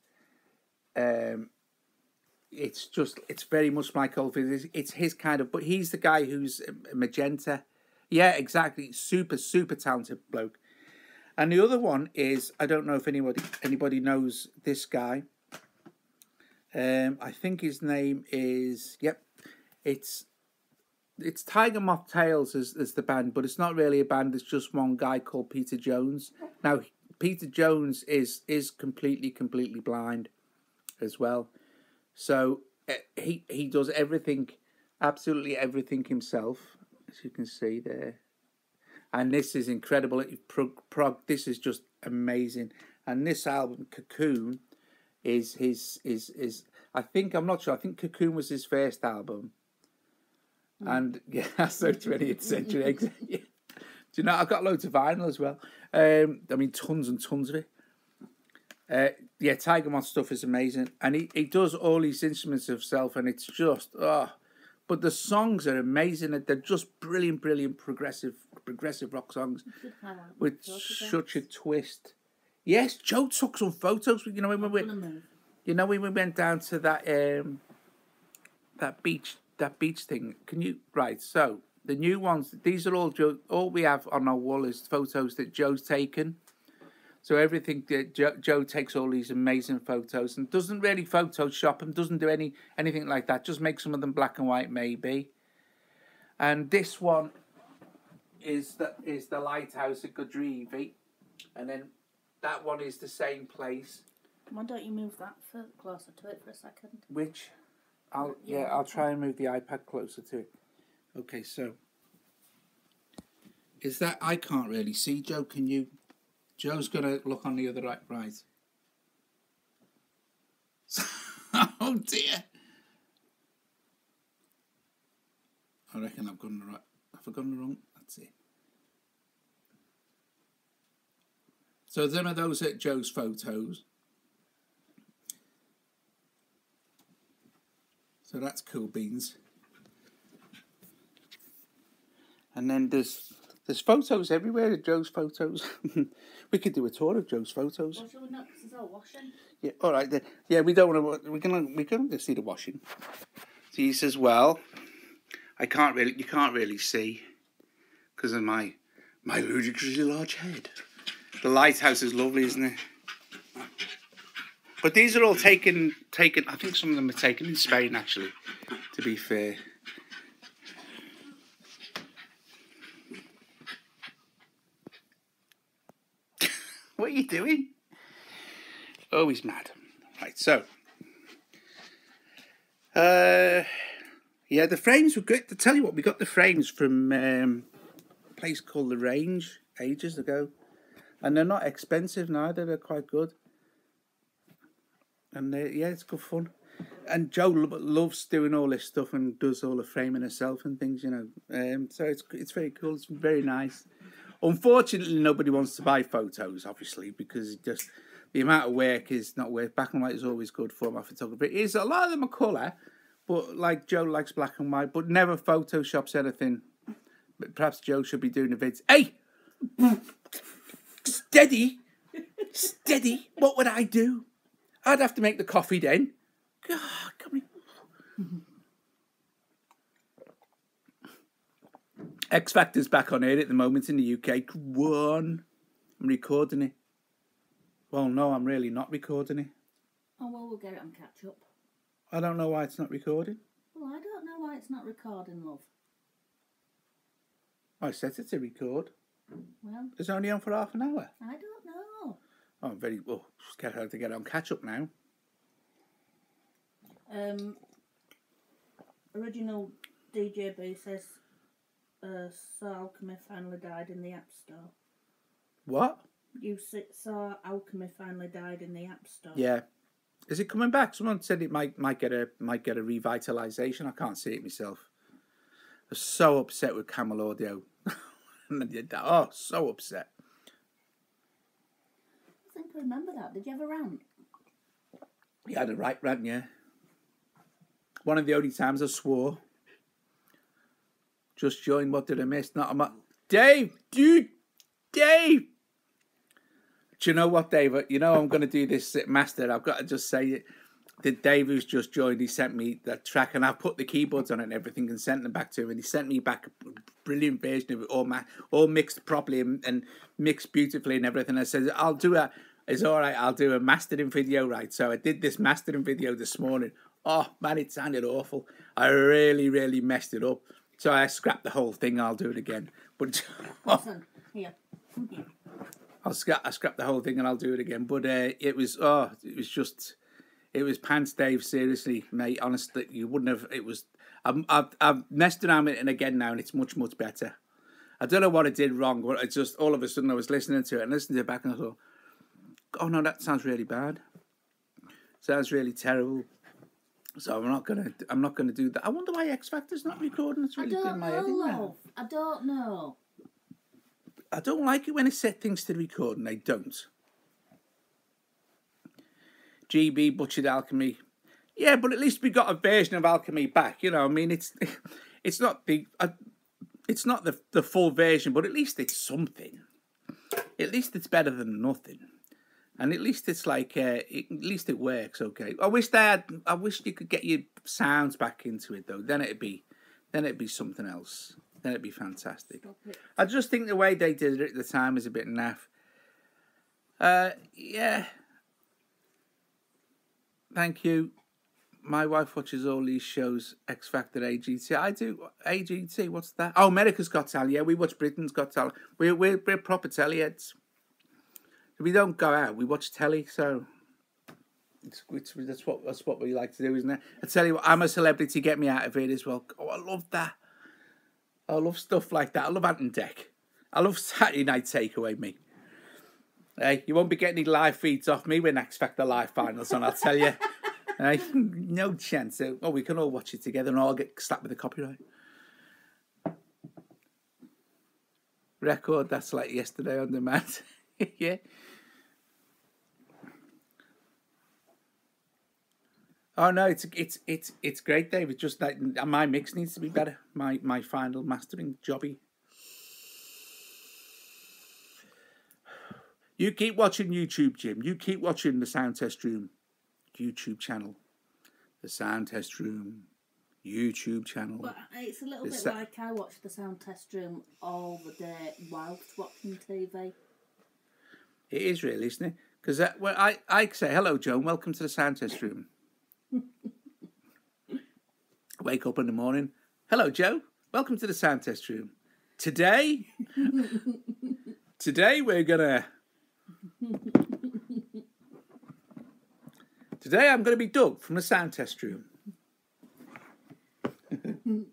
it's very much Mike Oldfield. It's his kind of... But he's the guy who's magenta. Yeah, exactly. Super, super talented bloke. And the other one is... I don't know if anybody knows this guy. I think his name is... Yep. It's it's Tiger Moth Tales as the band, but it's not really a band. It's just one guy called Peter Jones. Now, Peter Jones is completely blind as well. So he does everything, absolutely everything himself, as you can see there. And this is incredible. This is just amazing. And this album, Cocoon, is his I think, I'm not sure, I think Cocoon was his first album. And yeah, so 20th century. Exactly. Do you know, I've got loads of vinyl as well. I mean, tons and tons of it. Yeah, Tiger Moth stuff is amazing. And he does all these instruments himself, and it's just, but the songs are amazing. They're just brilliant progressive rock songs with such a twist. Yes, Joe took some photos. You know, when we went down to that beach thing. Can you, right? So the new ones. These are all Joe. All we have on our wall is photos that Joe's taken. So everything that Joe takes all these amazing photos and doesn't really Photoshop them, doesn't do anything like that. Just make some of them black and white, maybe. And this one is the lighthouse at Godrevy, and then that one is the same place. Why don't you move that closer to it for a second? Which, I'll try and move the iPad closer to it. Okay, so is that, I can't really see, Joe. Can you? Joe's going to look on the other right. Oh dear. I reckon I've gone the right. Have I gone the wrong? That's it. So then are those at Joe's photos. So that's cool beans. And then there's photos everywhere of Joe's photos. We could do a tour of Joe's photos. Well, shall we not? Because it's all washing. Yeah, all right then. Yeah, we don't want to. We're gonna see the washing. So he says, "Well, you can't really see because of my ludicrously large head." The lighthouse is lovely, isn't it? But these are all taken. I think some of them are taken in Spain, actually. To be fair. What are you doing? Oh, he's mad. Right, so. Yeah, the frames were good. To tell you what, we got the frames from a place called The Range ages ago. And they're not expensive neither. They're quite good. And yeah, it's good fun. And Joe loves doing all this stuff and does all the framing herself and things, you know. So it's very cool. It's very nice. Unfortunately, nobody wants to buy photos, obviously, because just the amount of work is not worth. Black and white is always good for my photography. It is, a lot of them are colour, but like Joe likes black and white, but never photoshops anything. But perhaps Joe should be doing the vids. Hey! Steady. What would I do? I'd have to make the coffee then. God, come on. X Factor's back on air at the moment in the UK. One. I'm recording it. Well, no, I'm really not recording it. Oh, well, we'll get it on catch up. I don't know why it's not recording. Well, I don't know why it's not recording, love. I set it to record. Well, It's only on for half an hour. I don't know. Oh, I'm very well. Scared how to get on catch up now. Original DJB says saw Alchemy finally died in the App Store. What? You saw Alchemy finally died in the App Store. Yeah. Is it coming back? Someone said it might get a revitalization. I can't see it myself. I was so upset with Camel Audio. Oh, so upset. I think I remember that. Did you have a rant? You had a right rant, yeah. One of the only times I swore. Just joined. What did I miss? Not a Dave, dude, Dave. Do you know what, Dave? You know I'm going to do this master. I've got to just say it. The Dave who's just joined, he sent me that track, and I put the keyboards on it and everything, and sent them back to him. And he sent me back a brilliant version of it, all mixed properly and mixed beautifully and everything. I said, it's all right. I'll do a mastering video, right? So I did this mastering video this morning. Oh man, it sounded awful. I really messed it up. So I scrapped the whole thing. I'll do it again. But Listen, here. Here. I scrapped the whole thing and I'll do it again. But it was pants, Dave. Seriously, mate. Honestly, you wouldn't have. It was. I've messed around with it again now, and it's much better. I don't know what I did wrong, but it's just all of a sudden I was listening to it and listening to it back, and I thought, oh no, that sounds really bad. Sounds really terrible. So I'm not gonna do that. I wonder why X Factor's not recording. It's really doing my head in now. I don't know. I don't like it when I set things to record and they don't. GB Butchered Alchemy. Yeah, but at least we got a version of Alchemy back. You know, I mean, it's not the full version, but at least it's something. At least it's better than nothing, and at least it's like at least it works. Okay. I wish you could get your sounds back into it though. Then it'd be something else. Then it'd be fantastic. I just think the way they did it at the time is a bit naff. Yeah. Thank you. My wife watches all these shows, X Factor, AGT. I do. AGT, what's that? Oh, America's Got Talent. Yeah, we watch Britain's Got Talent. We're proper telly heads. We don't go out. We watch telly, so that's what we like to do, isn't it? I tell you what, I'm a Celebrity. Get me out of here as well. Oh, I love that. I love stuff like that. I love Ant and Dec. I love Saturday Night Takeaway, me. Hey, you won't be getting any live feeds off me when X Factor Live Finals on, I'll tell you. No chance. Oh, we can all watch it together and all get slapped with the copyright. Record, that's like yesterday on demand. Yeah. Oh no, it's great, Dave. It's just like my mix needs to be better. My final mastering jobby. You keep watching YouTube, Jim. You keep watching the Sound Test Room YouTube channel. The Sound Test Room YouTube channel. But it's a little bit like I watch the Sound Test Room all the day whilst watching TV. It is really, isn't it? Because well, I say, hello, Joan, welcome to the Sound Test Room. Wake up in the morning. Hello, Joe. Welcome to the Sound Test Room. Today we're gonna... Today I'm going to be Doug from the Sound Test Room. You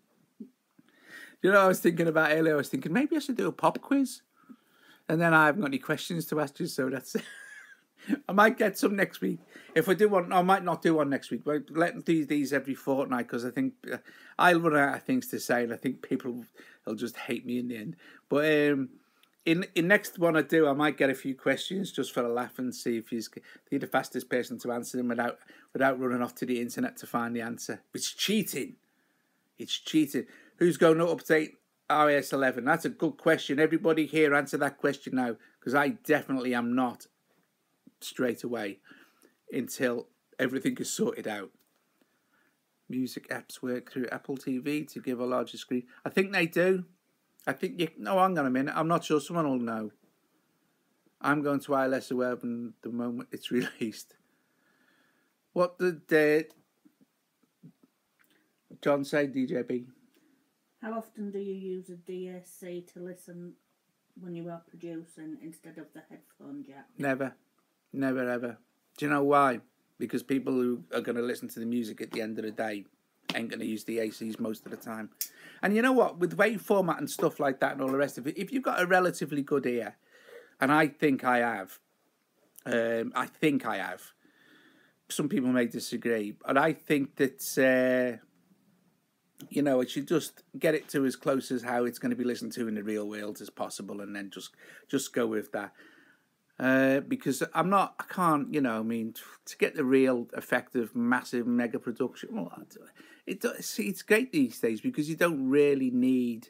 know what I was thinking about earlier? I was thinking maybe I should do a pop quiz. And then I haven't got any questions to ask you, so that's... I might get some next week. If I do one, I might not do one next week. But let do these every fortnight because I think I'll run out of things to say, and I think people will just hate me in the end. But in next one I do, I might get a few questions just for a laugh and see if you're the fastest person to answer them without running off to the internet to find the answer. It's cheating. It's cheating. Who's going to update iOS 11? That's a good question. Everybody here answer that question now because I definitely am not. Straight away until everything is sorted out. Music apps work through Apple TV to give a larger screen. I think they do. I think you... No, hang on a minute. I'm not sure. Someone will know. I'm going to iOS 11 the moment it's released. What did John say, DJB? How often do you use a DAC to listen when you are producing instead of the headphone jack? Never. Never ever. Do you know why? Because people who are going to listen to the music at the end of the day ain't going to use the ACs most of the time. And you know what? With wave format and stuff like that and all the rest of it, if you've got a relatively good ear, and I think I have, some people may disagree, but I think that, you know, it should just get it to as close as how it's going to be listened to in the real world as possible and then just go with that. Because I can't, you know, I mean, to get the real effect of massive mega production, well, it's great these days because you don't really need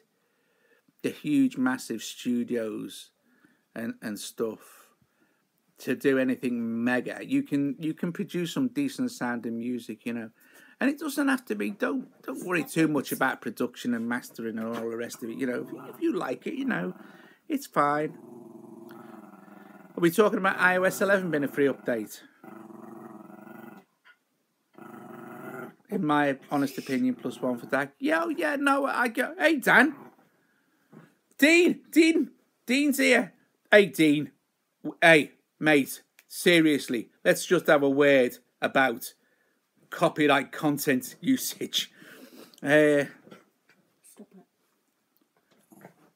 the huge, massive studios and stuff to do anything mega. You can produce some decent sounding music, you know, and it doesn't have to be. Don't worry too much about production and mastering and all the rest of it. You know, if you like it, you know, it's fine. Are we talking about iOS 11 being a free update? in my honest opinion, +1 for Dak. Yeah, no, I go. Hey, Dan. Dean's here. Hey, Dean. Hey, mate. Seriously, let's just have a word about copyright content usage. Stop it.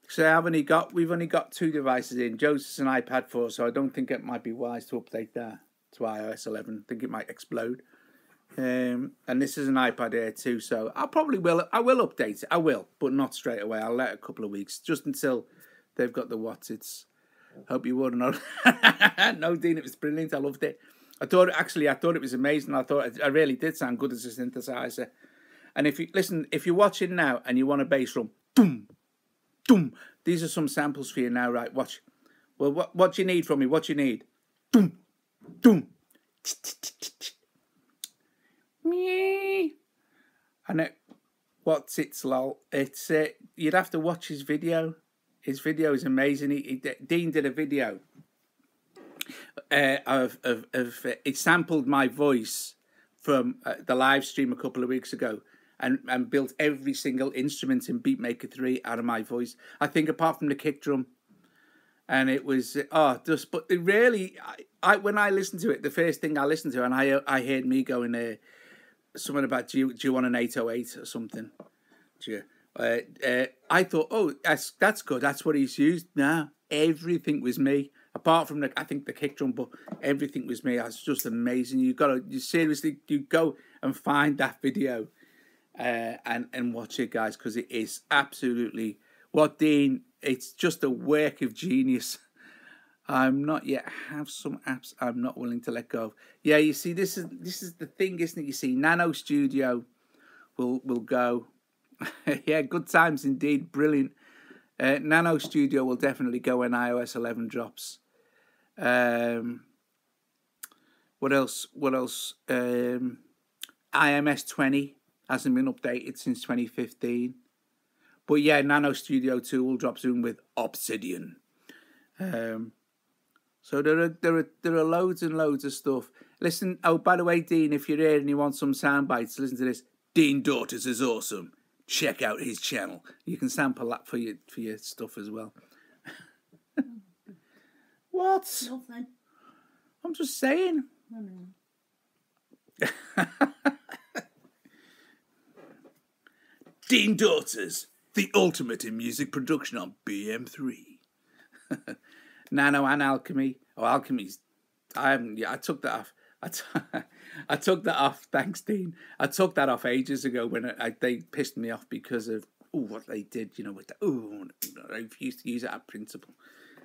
So we've only got 2 devices in. Joe's is an iPad 4, so I don't think it might be wise to update that to iOS 11. I think it might explode. And this is an iPad Air 2, so I will update it. I will, but not straight away. I'll let it a couple of weeks, just until they've got the what's it's. Hope you would know. No, Dean, it was brilliant. I loved it. I thought it was amazing. I thought it really did sound good as a synthesizer. And if you're watching now and you want a bass drum, boom, boom. These are some samples for you now, right? Watch. Well, what do you need from me? What do you need? Boom, boom. Me. And what's it's lol? It's you'd have to watch his video. His video is amazing. Dean did a video of it sampled my voice from the live stream a couple of weeks ago, and built every single instrument in Beatmaker 3 out of my voice. I think apart from the kick drum, and it was but it really, when I listened to it, the first thing I listened to, and I heard me going there, something about do you want an 808 or something? I thought, that's good. That's what he's used. No, everything was me. Apart from I think the kick drum, but everything was me. It's just amazing. You go and find that video, and watch it, guys, because it is absolutely Dean. It's just a work of genius. I'm not yet have some apps I'm not willing to let go of. Yeah, you see, this is the thing, isn't it? You see, Nano Studio will go. Yeah, good times indeed. Brilliant. Nano Studio will definitely go when iOS 11 drops. What else? IMS 20 hasn't been updated since 2015. But yeah, Nano Studio 2 will drop soon with Obsidian. So there are loads and loads of stuff. Listen, by the way, Dean, if you're here and you want some sound bites, listen to this. Dean Daughters is awesome. Check out his channel. You can sample that for your stuff as well. What? Nothing. I'm just saying. Dean Daughters, the ultimate in music production on BM3. Nano and Alchemy. Oh, Alchemy's. I took that off. I took that off. Thanks, Dean. I took that off ages ago when they pissed me off because of what they did. With I refused to use it at principle.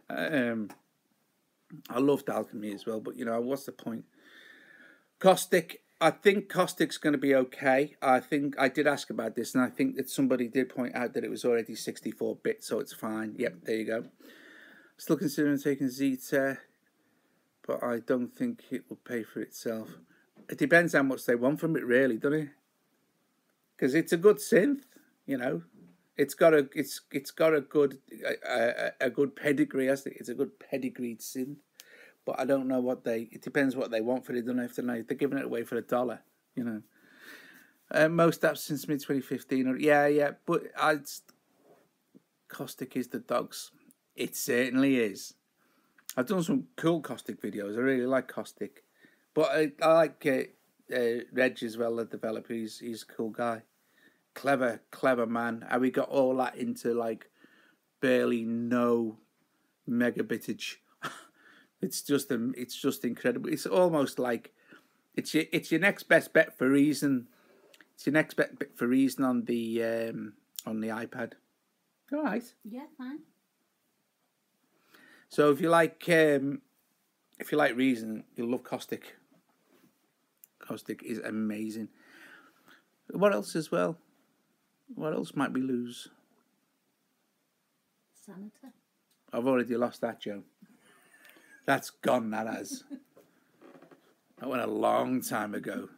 I loved Alchemy as well, but what's the point? Caustic. I think Caustic's going to be okay. I think I did ask about this, and I think that somebody did point out that it was already 64-bit, so it's fine. Yep, there you go. Still considering taking Zeta, but I don't think it will pay for itself. It depends how much they want from it, really, doesn't it? Because it's a good synth, It's got a good pedigree. It's a good pedigreed synth, but I don't know it depends what they want for it. I don't know if they're giving it away for $1, Most apps since mid 2015. Yeah, but Caustic is the dogs. It certainly is. I've done some cool Caustic videos. I really like Caustic, but I like Reg as well, the developer. He's a cool guy. Clever man. How we got all that into barely no megabitage. It's just incredible. It's almost like it's your next best bet for Reason. It's your next bet for Reason on the iPad. All right. Yeah, fine. So if you like Reason, you'll love Caustic. Caustic is amazing. What else as well? What else might we lose? Sanity. I've already lost that, Joe. That's gone, that has. That went a long time ago.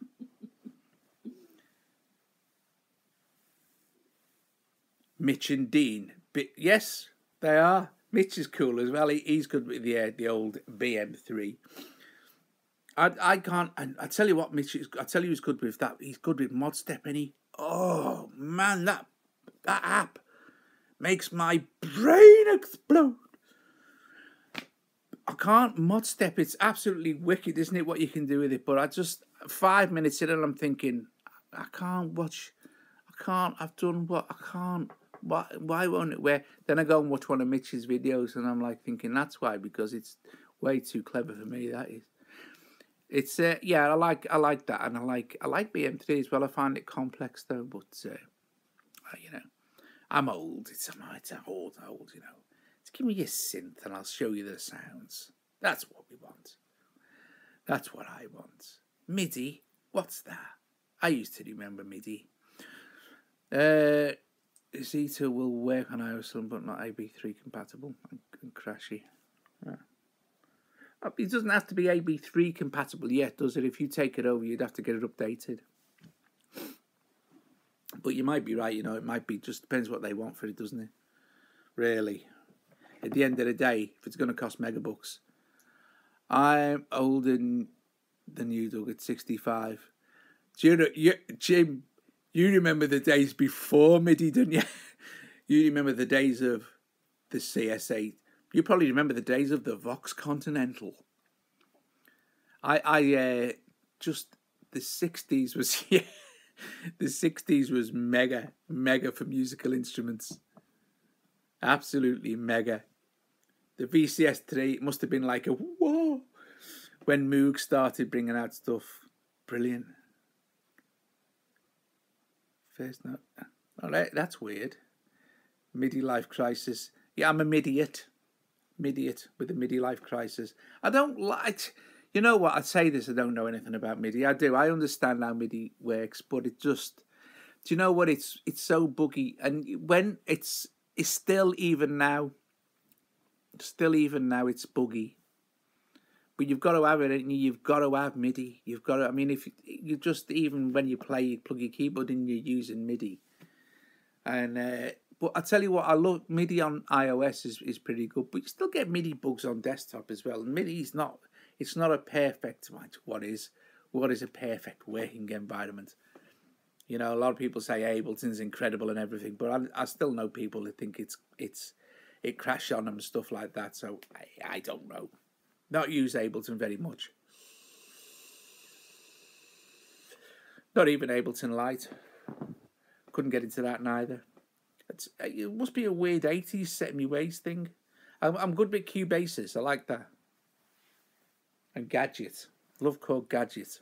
Mitch and Dean. Yes, they are. Mitch is cool as well. He's good with the old BM3. I can't. I tell you what, Mitch. I tell you, he's good with that. He's good with mod step, and he. Oh man, that app makes my brain explode. I can't mod step. It's absolutely wicked, isn't it? What you can do with it. But I just 5 minutes in, and I'm thinking, I can't watch. I can't. I've done what I can't. Why won't it? Where then I go and watch one of Mitch's videos, and I'm like thinking that's why, because it's way too clever for me. That is. It's yeah, I like that, and I like BM3 as well. I find it complex though, but you know, I'm old. It's old, you know. Just give me a synth, and I'll show you the sounds. That's what we want. That's what I want. MIDI, what's that? I used to remember MIDI. Zeta will work on iOS, but not AB3 compatible and crashy. Yeah. It doesn't have to be AB3 compatible yet, does it? If you take it over, you'd have to get it updated. But you might be right, you know, it might be, just depends what they want for it, doesn't it? Really. At the end of the day, if it's going to cost megabucks. I'm older than you, Doug, at 65. Do you know, Jim, you remember the days before MIDI, don't you? You remember the days of the CS8. You probably remember the days of the Vox Continental. I just, the 60s was, yeah, the 60s was mega for musical instruments. Absolutely mega. The VCS3 must have been like a whoa when Moog started bringing out stuff. Brilliant. First note. Oh, that's weird. MIDI Life Crisis. Yeah, I'm a Midiot. Midiot with the MIDI Life Crisis. I don't like... You know what? I'd say this, I don't know anything about MIDI. I do. I understand how MIDI works, but it just... Do you know what? It's so buggy. And when it's still even now, it's buggy. But you've got to have it, and you've got to have MIDI. You've got to... I mean, if you just... Even when you play, you plug your keyboard in, you're using MIDI. And... But I tell you what, I love MIDI on iOS is pretty good, but you still get MIDI bugs on desktop as well. And MIDI is not, it's not a perfect, what is a perfect working environment? You know, a lot of people say Ableton's incredible and everything, but I still know people that think it crashes on them and stuff like that. So I don't know. Not use Ableton very much. Not even Ableton Lite. Couldn't get into that neither. It must be a weird 80s set in my ways thing. I'm good with Cubases. I like that. And Gadget. Love called Gadget.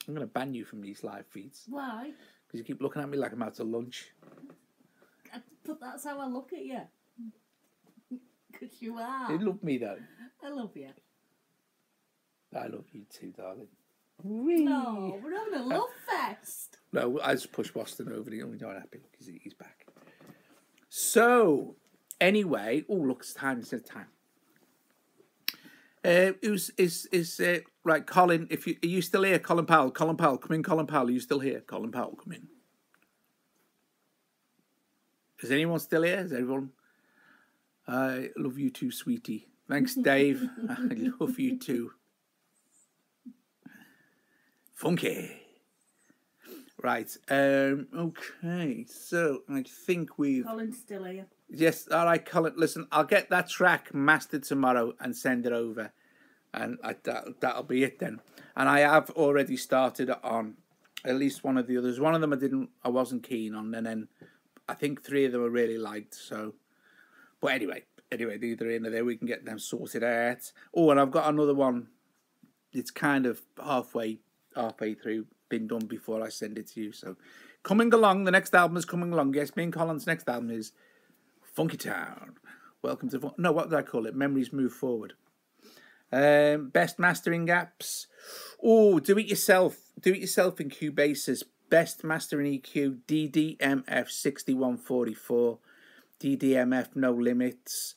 I'm going to ban you from these live feeds. Why? Because you keep looking at me like I'm out to lunch. But that's how I look at you. Because you are. You love me, though. I love you. I love you too, darling. No, we're having a love fest. No, I just pushed Boston over. We're not happy because he's back. So, anyway, oh look, it's time. It's time. Right, Colin? Are you still here, Colin Powell? Colin Powell, come in. Colin Powell, are you still here? Colin Powell, come in. Is anyone still here? Is everyone? I love you too, sweetie. Thanks, Dave. I love you too. Funky. Right. Okay. So I think we've... Colin's still here. Yes. All right, Colin. Listen, I'll get that track mastered tomorrow and send it over, and that'll be it then. And I have already started on at least one of the others. One of them I wasn't keen on, and then I think 3 of them I really liked. So, but anyway, either in or there, we can get them sorted out. Oh, and I've got another one. It's kind of halfway through. Been done before I send it to you. So coming along, the next album is coming along. Yes, me and Colin's next album is Funky Town. Welcome to what did I call it? Memories Move Forward. Best mastering apps. Oh, do it yourself in Cubasis. Best mastering EQ DDMF 6144. DDMF No Limits.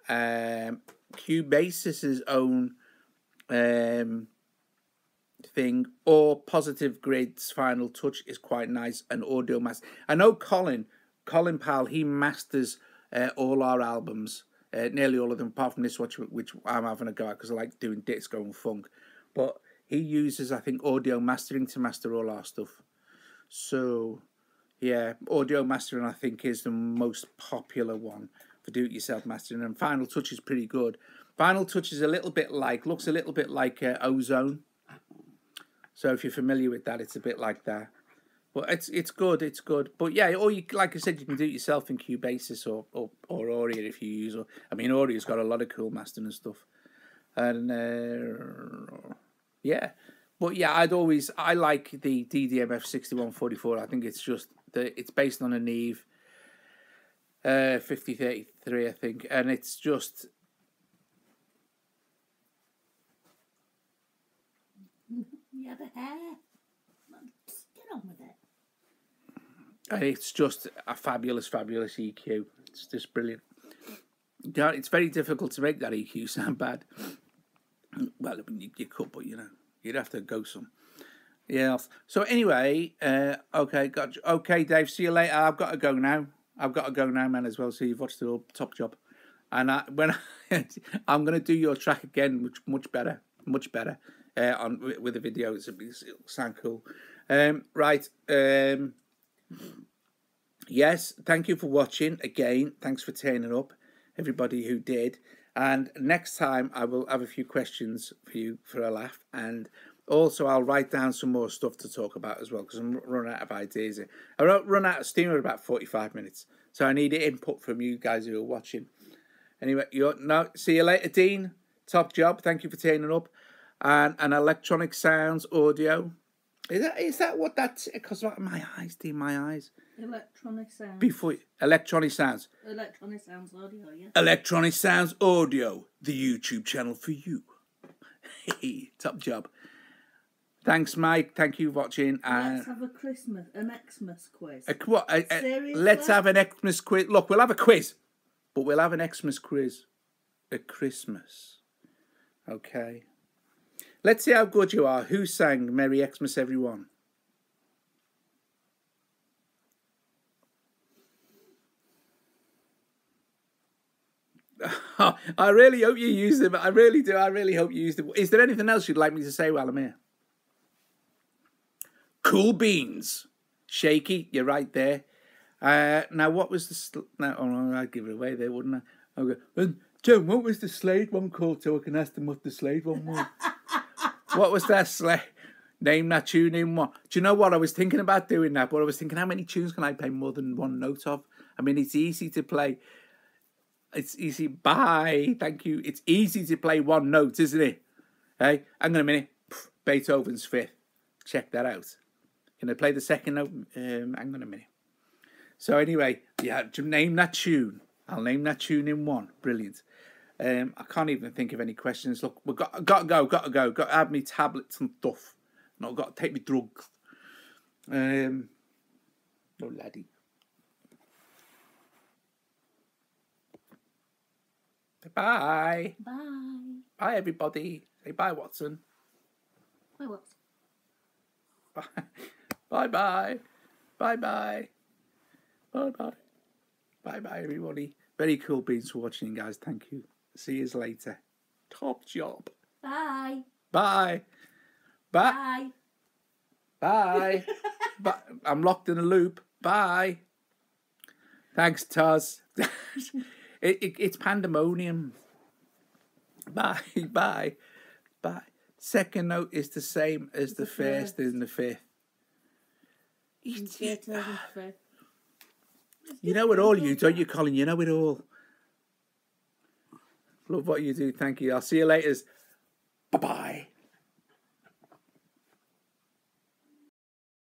Cubasis's own thing, or Positive Grid's Final Touch is quite nice, and Audio Master. I know Colin Powell, he masters all our albums, nearly all of them, apart from this which I'm having a go at because I like doing disco and funk. But he uses, I think, audio mastering to master all our stuff. So, yeah, audio mastering, I think, is the most popular one for do-it-yourself mastering. And Final Touch is pretty good. Final Touch is looks a little bit like Ozone. So if you're familiar with that, it's a bit like that. But it's good. But yeah, or you, like I said, you can do it yourself in Cubasis or Aurea if you use. I mean, Aurea's got a lot of cool mastering and stuff. And yeah, but yeah, I like the DDMF 6144. I think it's just it's based on a Neve 5033, I think, and it's just. You have a hair. Just get on with it. It's just a fabulous EQ. It's just brilliant. Yeah, it's very difficult to make that EQ sound bad. Well, I mean, you could, but you know, you'd have to go some. Yeah. So anyway, okay, got you. Okay, Dave. See you later. I've got to go now. Man, as well. So you've watched the whole Top Job, and I'm going to do your track again, much better. On with the video, it'll sound cool. Right. Yes. Thank you for watching again. Thanks for turning up, everybody who did. And next time I will have a few questions for you for a laugh, and also I'll write down some more stuff to talk about as well, because I'm running out of ideas. I run out of steam in about 45 minutes, so I need input from you guys who are watching. Anyway, see you later, Dean. Top Job. Thank you for turning up. And an Electronic Sounds audio. Is that what that's? Because my eyes, Dean, my eyes. Electronic Sounds. Electronic Sounds. Electronic Sounds audio, yeah. Electronic Sounds audio, the YouTube channel for you. Top Job. Thanks, Mike. Thank you for watching. Let's have an Xmas quiz. Seriously? Let's have an Xmas quiz. Look, we'll have a quiz, but we'll have an Xmas quiz at Christmas. Okay. Let's see how good you are. Who sang Merry Xmas, everyone? I really hope you used them. I really do. I really hope you used them. Is there anything else you'd like me to say while I'm here? Cool beans. Shaky, you're right there. Now, what was the... I'd give it away there, wouldn't I? Okay. Joe, what was the Slade one called so I can ask them what the Slade one was? What was that, Slade? Name that tune in what? Do you know what? I was thinking about doing that, but I was thinking, how many tunes can I play more than one note of? I mean, it's easy to play... It's easy. Bye. Thank you. It's easy to play one note, isn't it? Hey, hang on a minute. Beethoven's Fifth. Check that out. Can I play the second note? Hang on a minute. So anyway, yeah, name that tune. I'll name that tune in one. Brilliant. I can't even think of any questions. Look, we've got to go. Got to have me tablets and stuff. Not got to take me drugs. Oh, laddie. Bye. Bye. Bye, everybody. Say bye, Watson. Bye, Watson. Bye. Bye-bye. Bye-bye. Bye-bye. Bye-bye, everybody. Very cool beans for watching, guys. Thank you. See you later. Top Job. Bye. Bye. Bye. Bye. Bye. I'm locked in a loop. Bye. Thanks, Taz. It's pandemonium. Bye. Bye. Bye. Second note is the same as the first and the fifth. You know it all, you don't you, Colin? You know it all. Love what you do. Thank you. I'll see you later. Bye-bye.